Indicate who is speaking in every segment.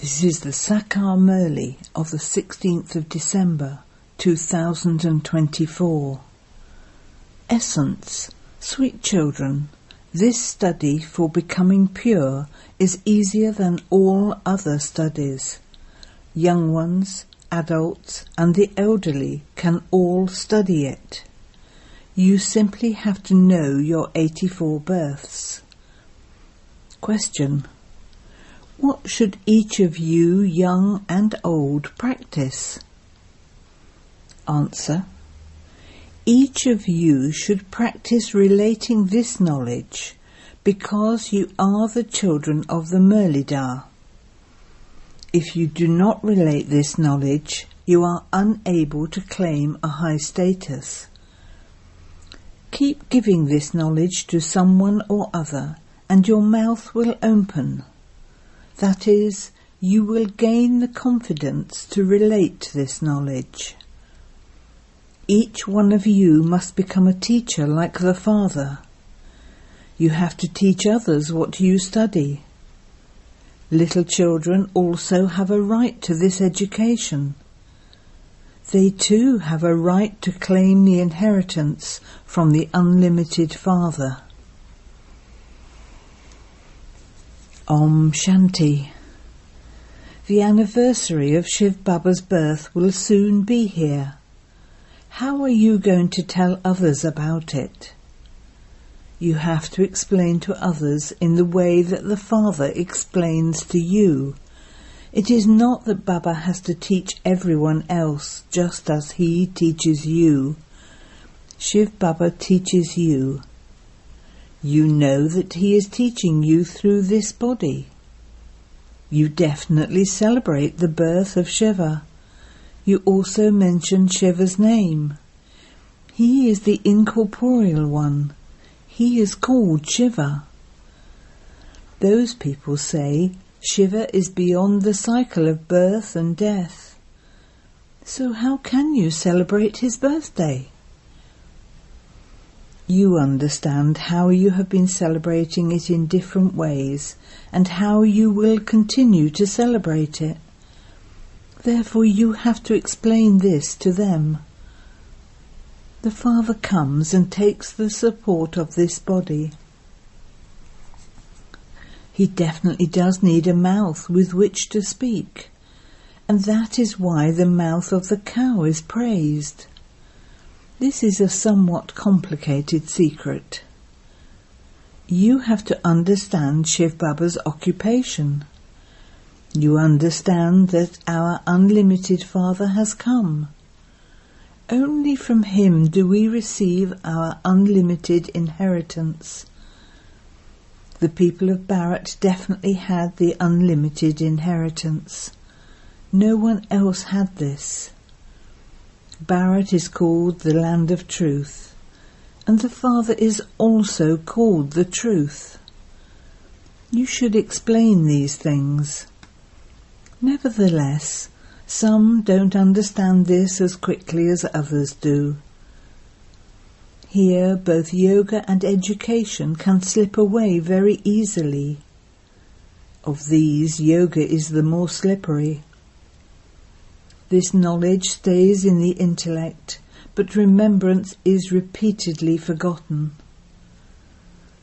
Speaker 1: This is the Sakar Murli of the 16th of December 2024. Essence. Sweet children, this study for becoming pure is easier than all other studies. Young ones, adults and the elderly can all study it. You simply have to know your 84 births. Question. What should each of you, young and old, practice? Answer. Each of you should practice relating this knowledge because you are the children of the Murli. If you do not relate this knowledge, you are unable to claim a high status. Keep giving this knowledge to someone or other, and your mouth will open. That is, you will gain the confidence to relate this knowledge. Each one of you must become a teacher like the Father. You have to teach others what you study. Little children also have a right to this education. They too have a right to claim the inheritance from the unlimited Father. Om Shanti. The anniversary of Shiv Baba's birth will soon be here. How are you going to tell others about it? You have to explain to others in the way that the Father explains to you. It is not that Baba has to teach everyone else just as he teaches you. Shiv Baba teaches you. You know that he is teaching you through this body. You definitely celebrate the birth of Shiva. You also mention Shiva's name. He is the incorporeal one. He is called Shiva. Those people say Shiva is beyond the cycle of birth and death. So how can you celebrate his birthday? You understand how you have been celebrating it in different ways and how you will continue to celebrate it. Therefore you have to explain this to them. The Father comes and takes the support of this body. He definitely does need a mouth with which to speak, and that is why the mouth of the cow is praised. This is a somewhat complicated secret. You have to understand Shiv Baba's occupation. You understand that our unlimited Father has come. Only from him do we receive our unlimited inheritance. The people of Bharat definitely had the unlimited inheritance. No one else had this. Bharat is called the land of truth, and the Father is also called the truth. You should explain these things. Nevertheless, some don't understand this as quickly as others do. Here both yoga and education can slip away very easily. Of these, yoga is the more slippery. This knowledge stays in the intellect, but remembrance is repeatedly forgotten.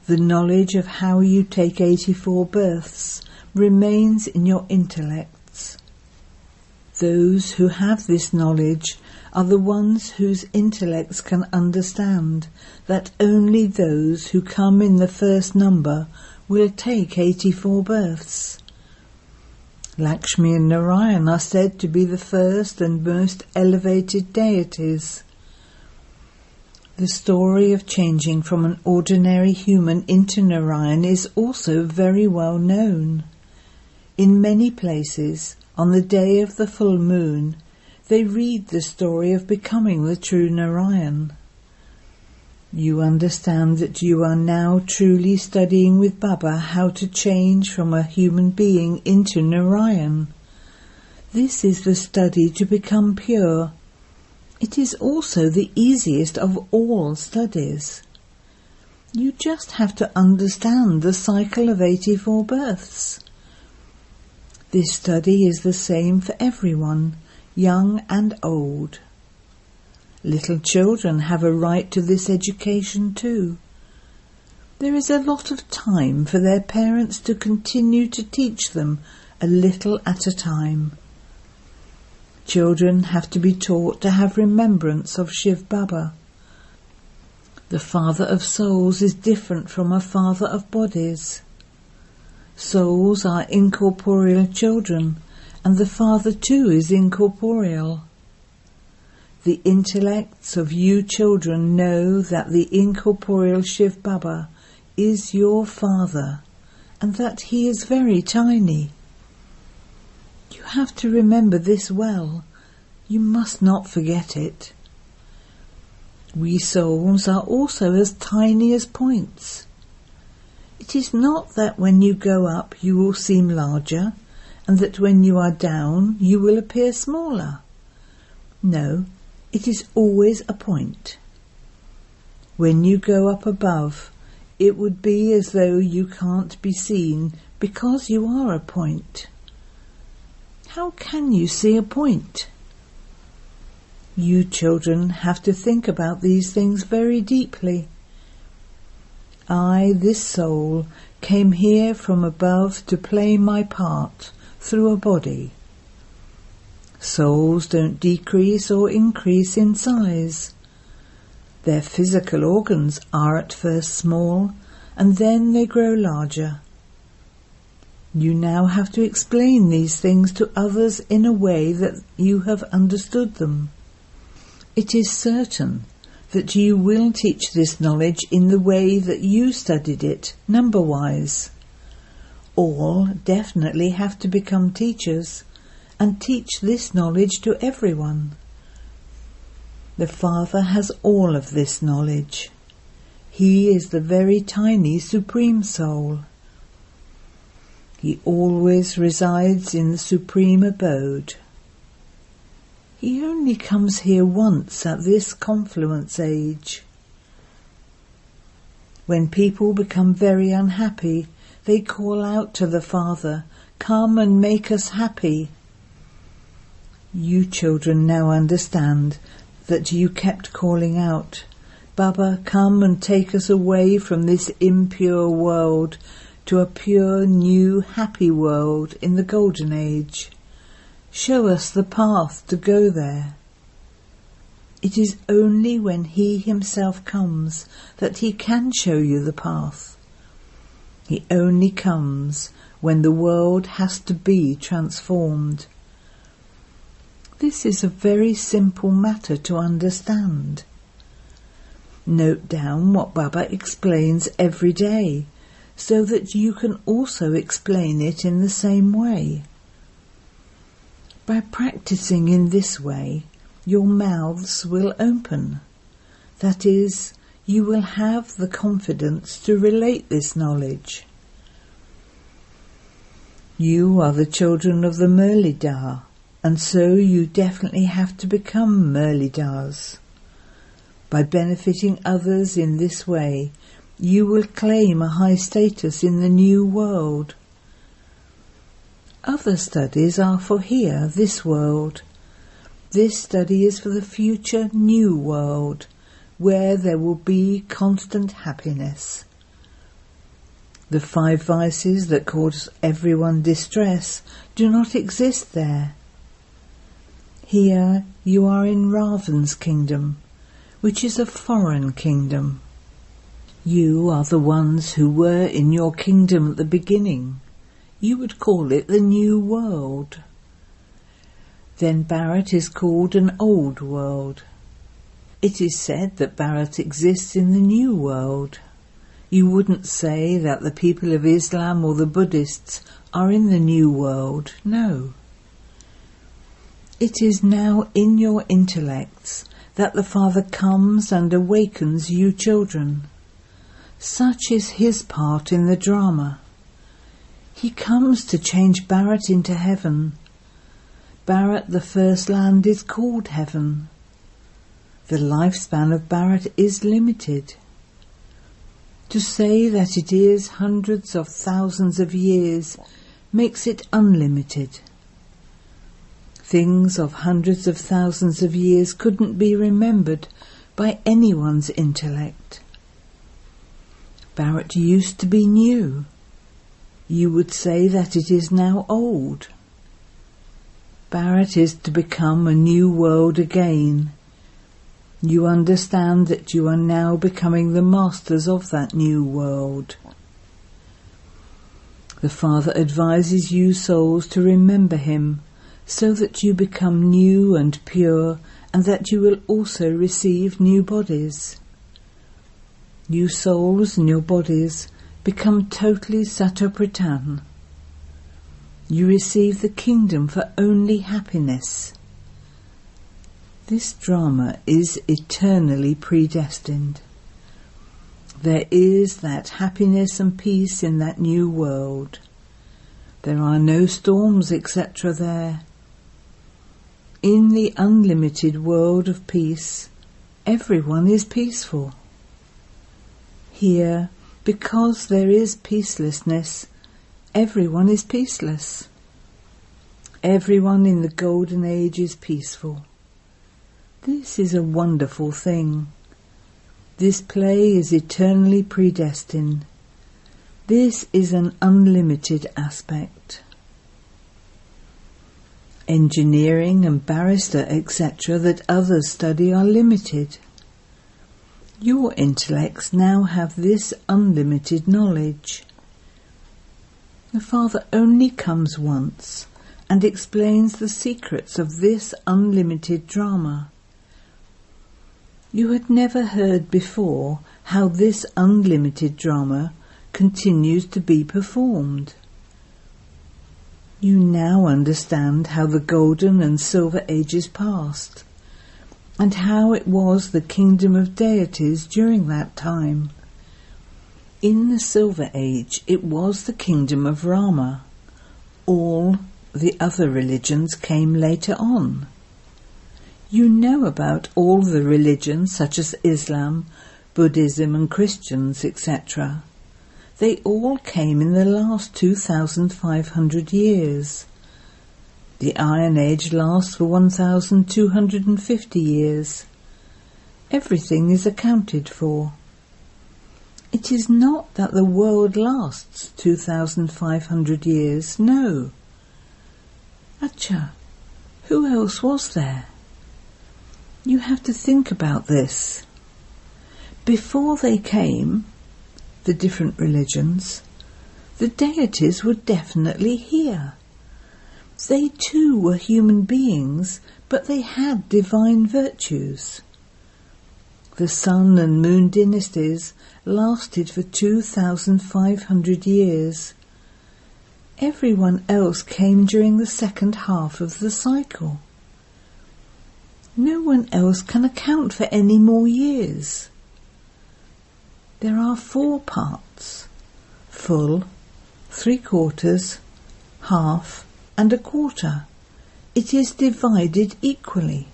Speaker 1: The knowledge of how you take 84 births remains in your intellects. Those who have this knowledge are the ones whose intellects can understand that only those who come in the first number will take 84 births. Lakshmi and Narayan are said to be the first and most elevated deities. The story of changing from an ordinary human into Narayan is also very well known. In many places, on the day of the full moon, they read the story of becoming the true Narayan. You understand that you are now truly studying with Baba how to change from a human being into Narayan. This is the study to become pure. It is also the easiest of all studies. You just have to understand the cycle of 84 births. This study is the same for everyone, young and old. Little children have a right to this education too. There is a lot of time for their parents to continue to teach them a little at a time. Children have to be taught to have remembrance of Shiv Baba. The father of souls is different from a father of bodies. Souls are incorporeal children, and the father too is incorporeal. The intellects of you children know that the incorporeal Shiv Baba is your father, and that he is very tiny. You have to remember this well. You must not forget it. We souls are also as tiny as points. It is not that when you go up you will seem larger, and that when you are down you will appear smaller. No, it is always a point. When you go up above, it would be as though you can't be seen because you are a point. How can you see a point? You children have to think about these things very deeply. I, this soul, came here from above to play my part through a body. Souls don't decrease or increase in size. Their physical organs are at first small, and then they grow larger. You now have to explain these things to others in a way that you have understood them. It is certain that you will teach this knowledge in the way that you studied it, number-wise. All definitely have to become teachers and teach this knowledge to everyone. The Father has all of this knowledge. He is the very tiny Supreme Soul. He always resides in the Supreme Abode. He only comes here once at this confluence age. When people become very unhappy, they call out to the Father, "Come and make us happy." You children now understand that you kept calling out, "Baba, come and take us away from this impure world to a pure, new, happy world in the Golden Age. Show us the path to go there." It is only when he himself comes that he can show you the path. He only comes when the world has to be transformed. This is a very simple matter to understand. Note down what Baba explains every day, so that you can also explain it in the same way. By practicing in this way, your mouths will open. That is, you will have the confidence to relate this knowledge. You are the children of the Murli, and so you definitely have to become Murli. By benefiting others in this way, you will claim a high status in the new world. Other studies are for here, this world. This study is for the future new world, where there will be constant happiness. The 5 vices that cause everyone distress do not exist there. Here you are in Ravan's kingdom, which is a foreign kingdom. You are the ones who were in your kingdom at the beginning. You would call it the New World. Then Bharat is called an Old World. It is said that Bharat exists in the New World. You wouldn't say that the people of Islam or the Buddhists are in the New World, no. It is now in your intellects that the Father comes and awakens you children. Such is his part in the drama. He comes to change Bharat into heaven. Bharat, the first land, is called heaven. The lifespan of Bharat is limited. To say that it is hundreds of thousands of years makes it unlimited. Things of hundreds of thousands of years couldn't be remembered by anyone's intellect. Barrett used to be new. You would say that it is now old. Barrett is to become a new world again. You understand that you are now becoming the masters of that new world. The Father advises you souls to remember him, so that you become new and pure, and that you will also receive new bodies. New souls and your bodies become totally Satopritan. You receive the kingdom for only happiness. This drama is eternally predestined. There is that happiness and peace in that new world. There are no storms, etc. there. In the unlimited world of peace, everyone is peaceful. Here, because there is peacelessness, everyone is peaceless. Everyone in the Golden Age is peaceful. This is a wonderful thing. This play is eternally predestined. This is an unlimited aspect. Engineering and barrister, etc., that others study are limited. Your intellects now have this unlimited knowledge. The Father only comes once and explains the secrets of this unlimited drama. You had never heard before how this unlimited drama continues to be performed. You now understand how the Golden and Silver Ages passed, and how it was the kingdom of deities during that time. In the Silver Age it was the kingdom of Rama. All the other religions came later on. You know about all the religions such as Islam, Buddhism and Christians, etc. They all came in the last 2,500 years. The Iron Age lasts for 1,250 years. Everything is accounted for. It is not that the world lasts 2,500 years, no. Acha, who else was there? You have to think about this. Before they came, the different religions, the deities were definitely here. They too were human beings, but they had divine virtues. The Sun and Moon dynasties lasted for 2,500 years. Everyone else came during the second half of the cycle. No one else can account for any more years. There are 4 parts: full, 3/4, half, and 1/4. It is divided equally.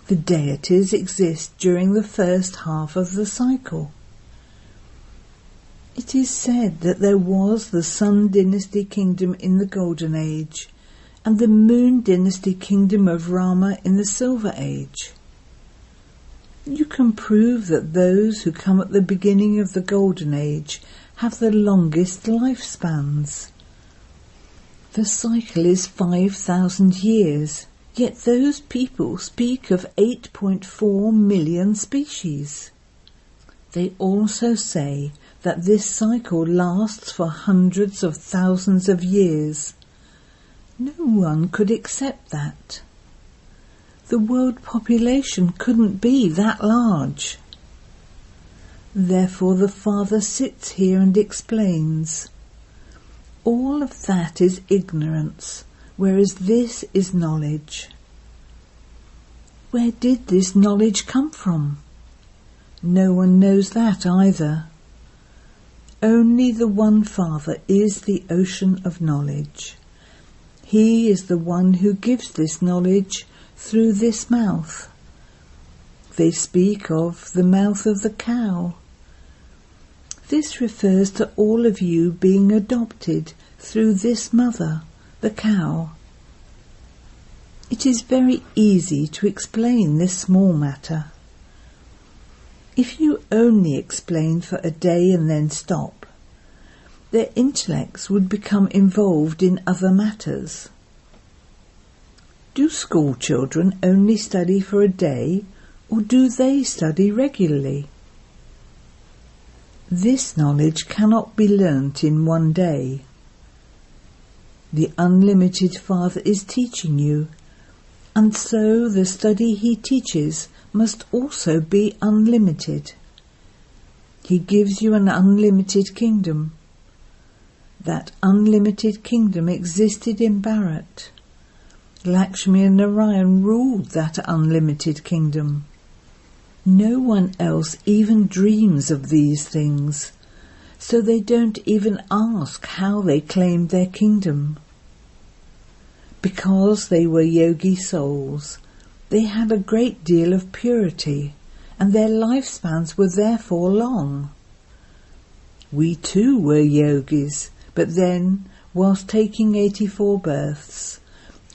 Speaker 1: The deities exist during the first half of the cycle. It is said that there was the Sun dynasty kingdom in the Golden Age, and the Moon dynasty kingdom of Rama in the Silver Age. You can prove that those who come at the beginning of the Golden Age have the longest lifespans. The cycle is 5,000 years, yet those people speak of 8.4 million species. They also say that this cycle lasts for hundreds of thousands of years. No one could accept that. The world population couldn't be that large. Therefore the Father sits here and explains. All of that is ignorance, whereas this is knowledge. Where did this knowledge come from? No one knows that either. Only the one Father is the ocean of knowledge. He is the one who gives this knowledge through this mouth. They speak of the mouth of the cow. This refers to all of you being adopted through this mother, the cow. It is very easy to explain this small matter. If you only explain for a day and then stop, their intellects would become involved in other matters. Do school children only study for a day, or do they study regularly? This knowledge cannot be learnt in one day. The unlimited Father is teaching you, and so the study he teaches must also be unlimited. He gives you an unlimited kingdom. That unlimited kingdom existed in Bharat. Lakshmi and Narayan ruled that unlimited kingdom. No one else even dreams of these things, so they don't even ask how they claimed their kingdom. Because they were yogi souls, they had a great deal of purity, and their lifespans were therefore long. We too were yogis, but then, whilst taking 84 births,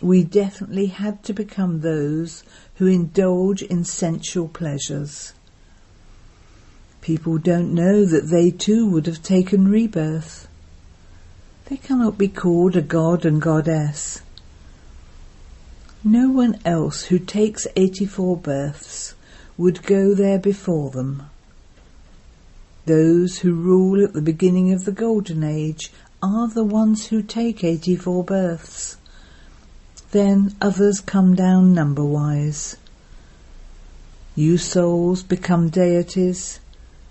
Speaker 1: we definitely had to become those who indulge in sensual pleasures. People don't know that they too would have taken rebirth. They cannot be called a god and goddess. No one else who takes 84 births would go there before them. Those who rule at the beginning of the Golden Age are the ones who take 84 births. Then others come down number-wise. You souls become deities,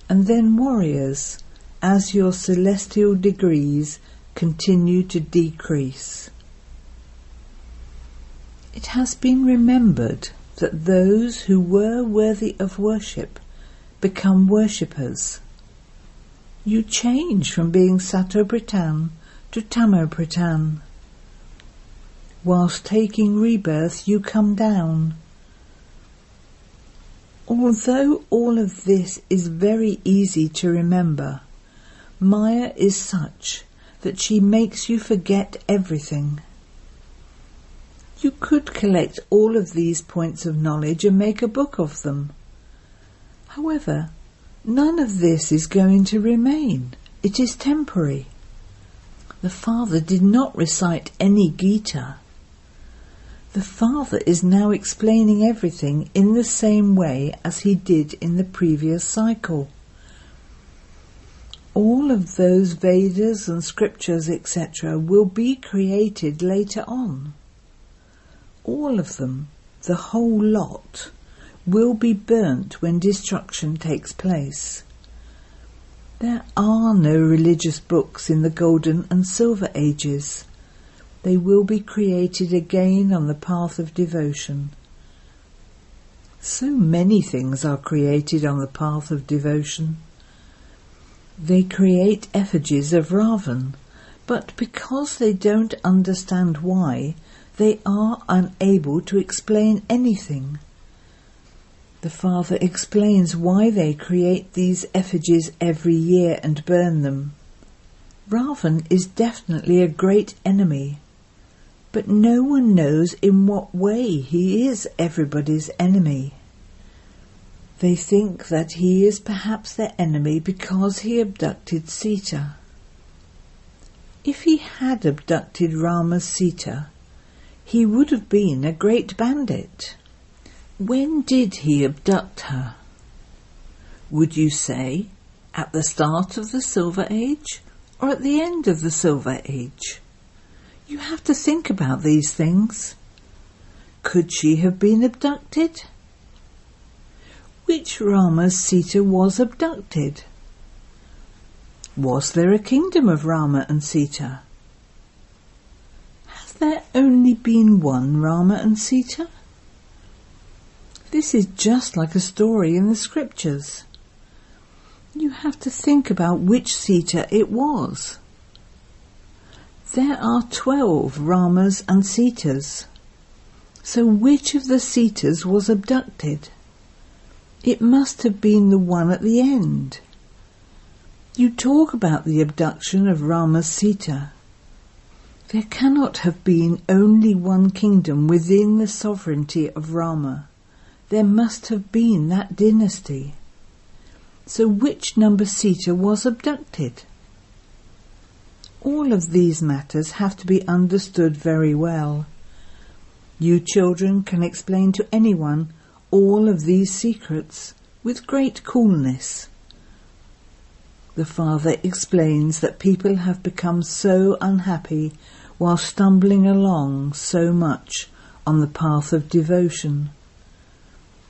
Speaker 1: and then warriors, as your celestial degrees continue to decrease. It has been remembered that those who were worthy of worship become worshippers. You change from being Sato-Britan to Tamo-Britan. Whilst taking rebirth, you come down. Although all of this is very easy to remember, Maya is such that she makes you forget everything. You could collect all of these points of knowledge and make a book of them. However, none of this is going to remain. It is temporary. The Father did not recite any Gita. The Father is now explaining everything in the same way as he did in the previous cycle. All of those Vedas and scriptures, etc., will be created later on. All of them, the whole lot, will be burnt when destruction takes place. There are no religious books in the Golden and Silver Ages. They will be created again on the path of devotion. So many things are created on the path of devotion. They create effigies of Ravan, but because they don't understand why, they are unable to explain anything. The Father explains why they create these effigies every year and burn them. Ravan is definitely a great enemy, but no one knows in what way he is everybody's enemy. They think that he is perhaps their enemy because he abducted Sita. If he had abducted Rama's Sita, he would have been a great bandit. When did he abduct her? Would you say at the start of the Silver Age or at the end of the Silver Age? You have to think about these things. Could she have been abducted? Which Rama's Sita was abducted? Was there a kingdom of Rama and Sita? Has there only been one Rama and Sita? This is just like a story in the scriptures. You have to think about which Sita it was. There are 12 Ramas and Sitas. So which of the Sitas was abducted? It must have been the one at the end. You talk about the abduction of Rama's Sita. There cannot have been only one kingdom within the sovereignty of Rama. There must have been that dynasty. So which number Sita was abducted? All of these matters have to be understood very well. You children can explain to anyone all of these secrets with great coolness. The father explains that people have become so unhappy while stumbling along so much on the path of devotion.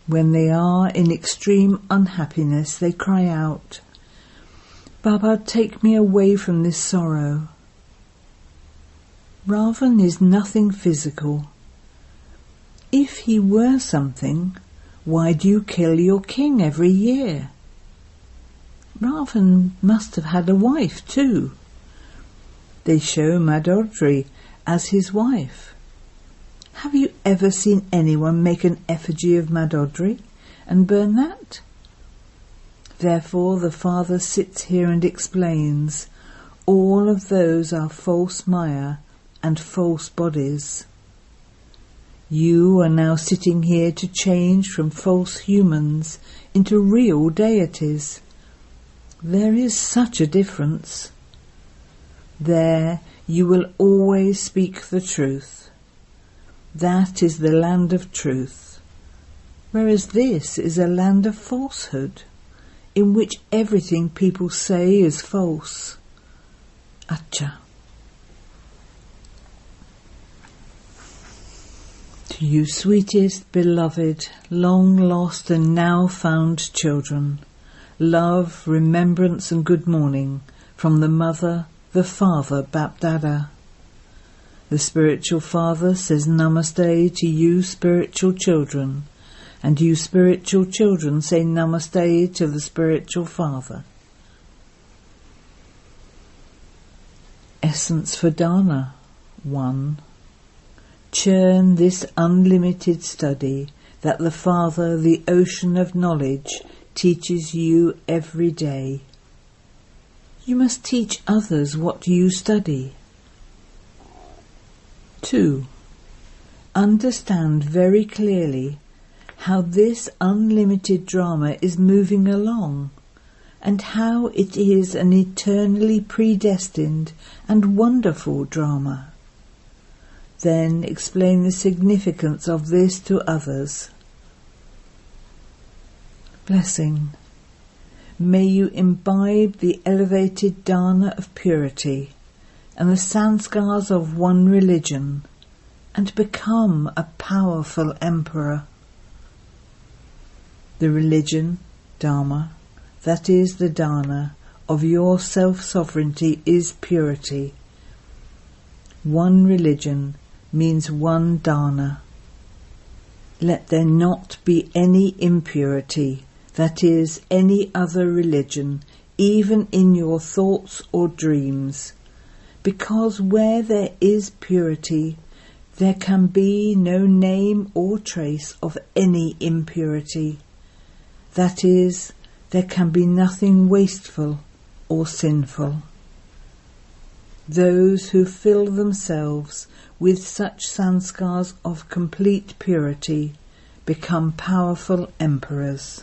Speaker 1: When they are in extreme unhappiness, they cry out, "Baba, take me away from this sorrow." Ravan is nothing physical. If he were something, why do you kill your king every year? Ravan must have had a wife too. They show Mandodari as his wife. Have you ever seen anyone make an effigy of Mandodari and burn that? Therefore the father sits here and explains, all of those are false Maya and false bodies. You are now sitting here to change from false humans into real deities. There is such a difference. There you will always speak the truth. That is the land of truth, whereas this is a land of falsehood, in which everything people say is false. Acha. To you sweetest, beloved, long lost and now found children, love, remembrance and good morning from the mother, the father, Bapdada. The spiritual father says namaste to you spiritual children, and you spiritual children say namaste to the spiritual father. Essence for Dana 1. Churn this unlimited study that the Father, the ocean of knowledge, teaches you every day. You must teach others what you study. 2. Understand very clearly how this unlimited drama is moving along, and how it is an eternally predestined and wonderful drama. Then explain the significance of this to others. Blessing. May you imbibe the elevated dana of purity and the sanskars of one religion, and become a powerful emperor. The religion, dharma, that is the dana, of your self-sovereignty is purity. One religion means one dana. Let there not be any impurity, that is, any other religion, even in your thoughts or dreams, because where there is purity, there can be no name or trace of any impurity. That is, there can be nothing wasteful or sinful. Those who fill themselves with such sanskars of complete purity become powerful emperors.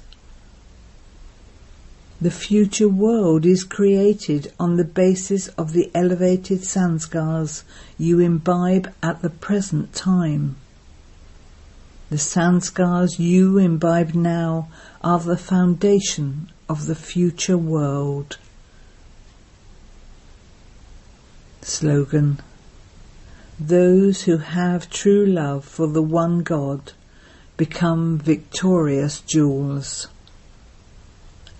Speaker 1: The future world is created on the basis of the elevated sanskars you imbibe at the present time. The sanskars you imbibe now are the foundation of the future world. Slogan. Those who have true love for the one God become victorious jewels.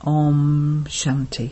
Speaker 1: Om Shanti.